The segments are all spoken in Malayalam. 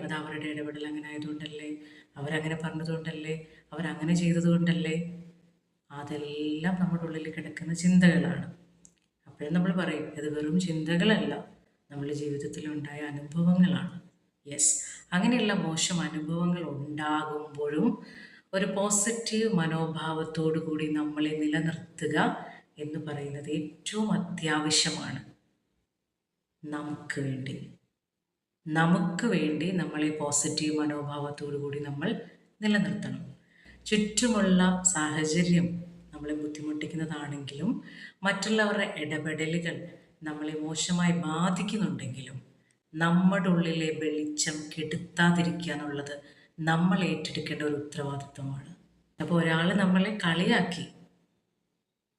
അത് അവരുടെ ഇടപെടൽ അങ്ങനെ ആയതുകൊണ്ടല്ലേ, അവരങ്ങനെ പറഞ്ഞതുകൊണ്ടല്ലേ, അവരങ്ങനെ ചെയ്തതുകൊണ്ടല്ലേ, അതെല്ലാം നമ്മുടെ ഉള്ളിൽ കിടക്കുന്ന ചിന്തകളാണ്. അപ്പോഴും നമ്മൾ പറയും ഇത് വെറും ചിന്തകളല്ല, നമ്മുടെ ജീവിതത്തിലുണ്ടായ അനുഭവങ്ങളാണ്. യെസ്, അങ്ങനെയുള്ള മോശം അനുഭവങ്ങൾ ഉണ്ടാകുമ്പോഴും ഒരു പോസിറ്റീവ് മനോഭാവത്തോടു കൂടി നമ്മളെ നിലനിർത്തുക എന്ന് പറയുന്നത് ഏറ്റവും അത്യാവശ്യമാണ്. നമുക്ക് വേണ്ടി നമ്മളെ പോസിറ്റീവ് മനോഭാവത്തോടു കൂടി നമ്മൾ നിലനിർത്തണം. ചുറ്റുമുള്ള സാഹചര്യം നമ്മളെ ബുദ്ധിമുട്ടിക്കുന്നതാണെങ്കിലും മറ്റുള്ളവരുടെ ഇടപെടലുകൾ നമ്മളെ മോശമായി ബാധിക്കുന്നുണ്ടെങ്കിലും നമ്മുടെ ഉള്ളിലെ വെളിച്ചം കെടുത്താതിരിക്കുക എന്നുള്ളത് നമ്മൾ ഏറ്റെടുക്കേണ്ട ഒരു ഉത്തരവാദിത്വമാണ്. അപ്പോൾ ഒരാൾ നമ്മളെ കളിയാക്കി,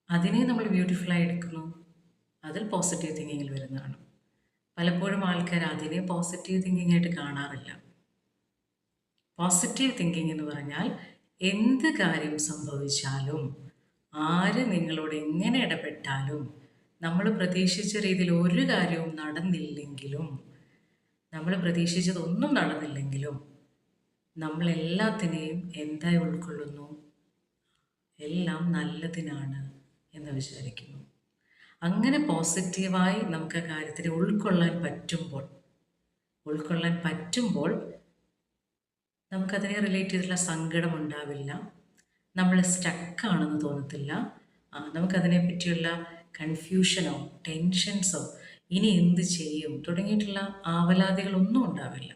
അതിനെ നമ്മൾ ബ്യൂട്ടിഫുള്ളായി എടുക്കുന്നു, അതിൽ പോസിറ്റീവ് തിങ്കിങ്ങിൽ വരുന്നതാണ്. പലപ്പോഴും ആൾക്കാർ അതിനെ പോസിറ്റീവ് തിങ്കിങ് ആയിട്ട് കാണാറില്ല. പോസിറ്റീവ് തിങ്കിങ് എന്ന് പറഞ്ഞാൽ എന്ത് കാര്യം സംഭവിച്ചാലും, ആര് നിങ്ങളോട് എങ്ങനെ ഇടപെട്ടാലും, നമ്മൾ പ്രതീക്ഷിച്ച രീതിയിൽ ഒരു കാര്യവും നടന്നില്ലെങ്കിലും, നമ്മൾ പ്രതീക്ഷിച്ചതൊന്നും നടന്നില്ലെങ്കിലും, നമ്മളെല്ലാത്തിനെയും എന്തായി ഉൾക്കൊള്ളുന്നു? എല്ലാം നല്ലതിനാണ് എന്ന് വിചാരിക്കുന്നു. അങ്ങനെ പോസിറ്റീവായി നമുക്ക് ആ കാര്യത്തിനെ ഉൾക്കൊള്ളാൻ പറ്റുമ്പോൾ നമുക്കതിനെ റിലേറ്റ് ചെയ്തിട്ടുള്ള സങ്കടം ഉണ്ടാവില്ല, നമ്മൾ സ്റ്റക്കാണെന്ന് തോന്നത്തില്ല, നമുക്കതിനെ പറ്റിയുള്ള കൺഫ്യൂഷനോ ടെൻഷൻസോ ഇനി എന്ത് ചെയ്യും തുടങ്ങിയിട്ടുള്ള ആവലാതികളൊന്നും ഉണ്ടാവില്ല.